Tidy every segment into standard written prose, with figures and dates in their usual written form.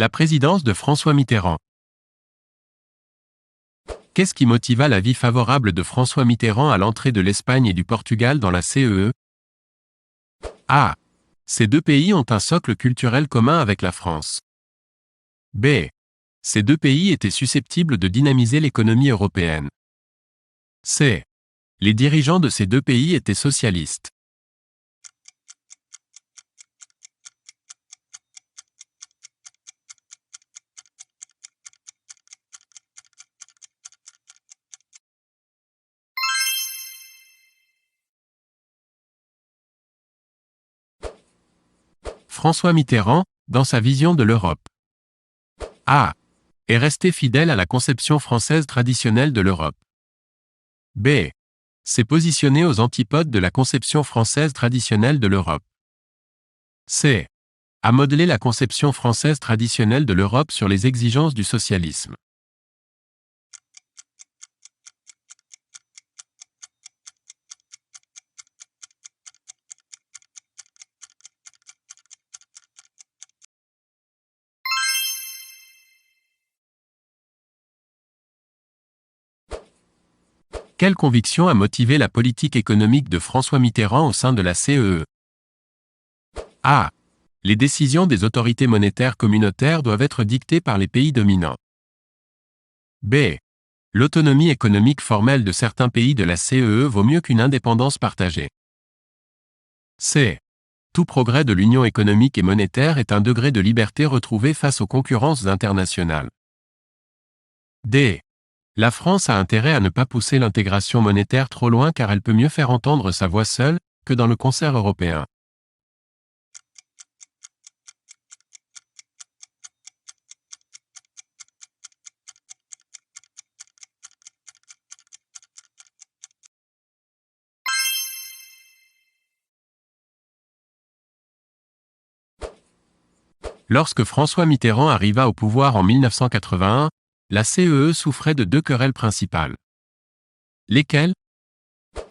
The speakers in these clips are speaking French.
La présidence de François Mitterrand. Qu'est-ce qui motiva l'avis favorable de François Mitterrand à l'entrée de l'Espagne et du Portugal dans la CEE? A. Ces deux pays ont un socle culturel commun avec la France. B. Ces deux pays étaient susceptibles de dynamiser l'économie européenne. C. Les dirigeants de ces deux pays étaient socialistes. François Mitterrand, dans sa vision de l'Europe. A. Est resté fidèle à la conception française traditionnelle de l'Europe. B. S'est positionné aux antipodes de la conception française traditionnelle de l'Europe. C. A modelé la conception française traditionnelle de l'Europe sur les exigences du socialisme. Quelle conviction a motivé la politique économique de François Mitterrand au sein de la CEE? A. Les décisions des autorités monétaires communautaires doivent être dictées par les pays dominants. B. L'autonomie économique formelle de certains pays de la CEE vaut mieux qu'une indépendance partagée. C. Tout progrès de l'union économique et monétaire est un degré de liberté retrouvé face aux concurrences internationales. D. La France a intérêt à ne pas pousser l'intégration monétaire trop loin car elle peut mieux faire entendre sa voix seule, que dans le concert européen. Lorsque François Mitterrand arriva au pouvoir en 1981, la CEE souffrait de deux querelles principales. Lesquelles?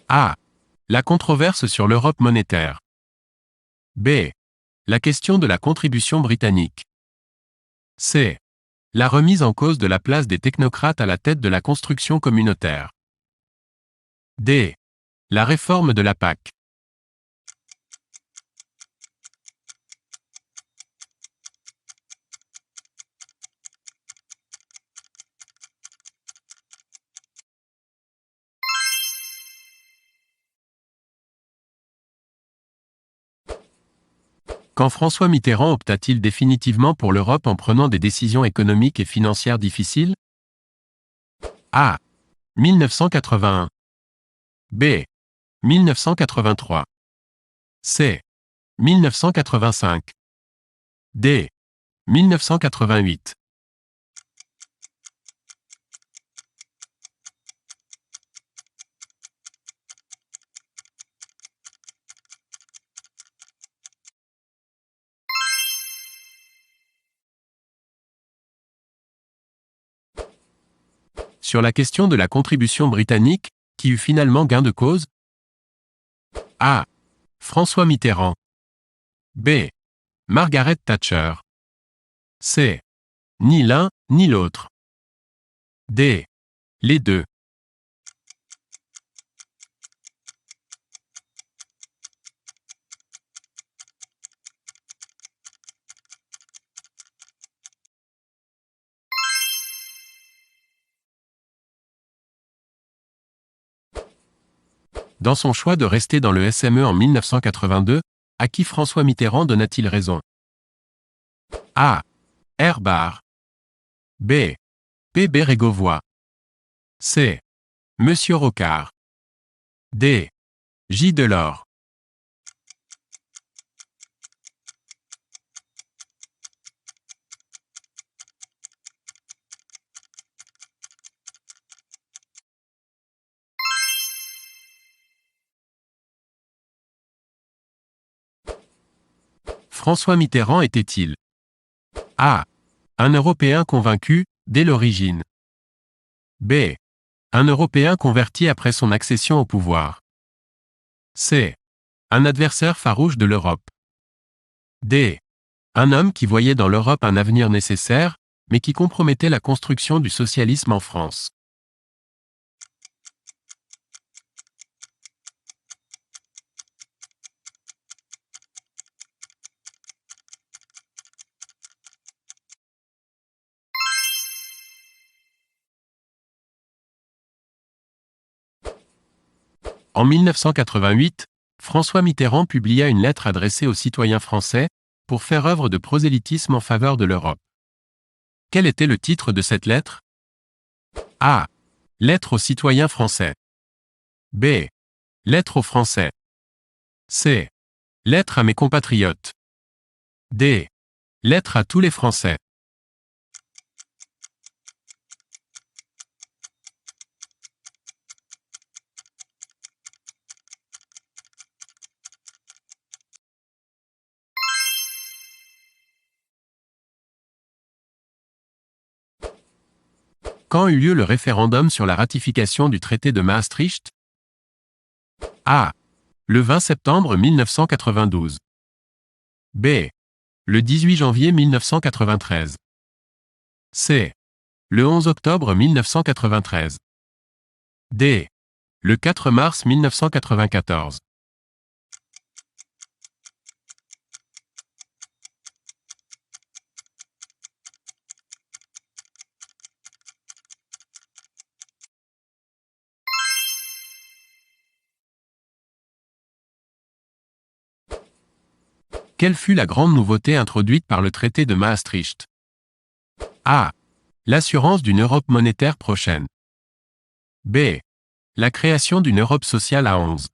A. La controverse sur l'Europe monétaire. B. La question de la contribution britannique. C. La remise en cause de la place des technocrates à la tête de la construction communautaire. D. La réforme de la PAC. Quand François Mitterrand opta-t-il définitivement pour l'Europe en prenant des décisions économiques et financières difficiles? A. 1981. B. 1983. C. 1985. D. 1988. Sur la question de la contribution britannique, qui eut finalement gain de cause? A. François Mitterrand. B. Margaret Thatcher. C. Ni l'un, ni l'autre. D. Les deux. Dans son choix de rester dans le SME en 1982, à qui François Mitterrand donna-t-il raison? A. Herbart. B. P. Bérégovoy. C. Monsieur Rocard. D. J. Delors. François Mitterrand était-il A. Un Européen convaincu, dès l'origine. B. Un Européen converti après son accession au pouvoir. C. Un adversaire farouche de l'Europe. D. Un homme qui voyait dans l'Europe un avenir nécessaire, mais qui compromettait la construction du socialisme en France. En 1988, François Mitterrand publia une lettre adressée aux citoyens français, pour faire œuvre de prosélytisme en faveur de l'Europe. Quel était le titre de cette lettre? A. Lettre aux citoyens français. B. Lettre aux Français. C. Lettre à mes compatriotes. D. Lettre à tous les Français. Quand eut lieu le référendum sur la ratification du traité de Maastricht? A. Le 20 septembre 1992. B. Le 18 janvier 1993. C. Le 11 octobre 1993. D. Le 4 mars 1994. Quelle fut la grande nouveauté introduite par le traité de Maastricht? A. L'assurance d'une Europe monétaire prochaine. B. La création d'une Europe sociale à 11.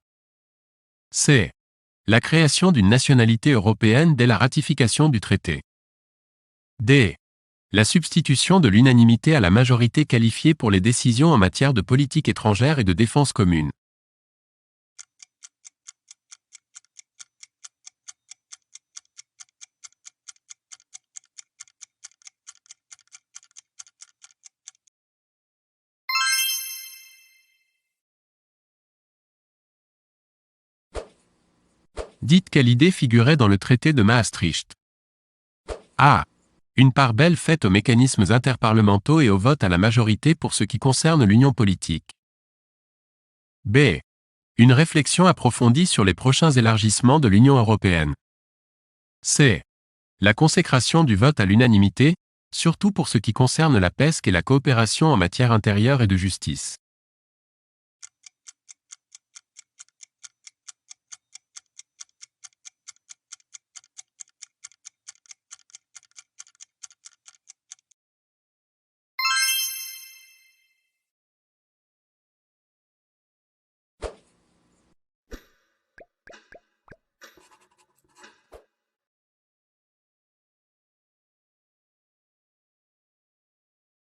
C. La création d'une nationalité européenne dès la ratification du traité. D. La substitution de l'unanimité à la majorité qualifiée pour les décisions en matière de politique étrangère et de défense commune. Dites quelle idée figurait dans le traité de Maastricht. A. Une part belle faite aux mécanismes interparlementaux et au vote à la majorité pour ce qui concerne l'union politique. B. Une réflexion approfondie sur les prochains élargissements de l'Union européenne. C. La consécration du vote à l'unanimité, surtout pour ce qui concerne la PESC et la coopération en matière intérieure et de justice.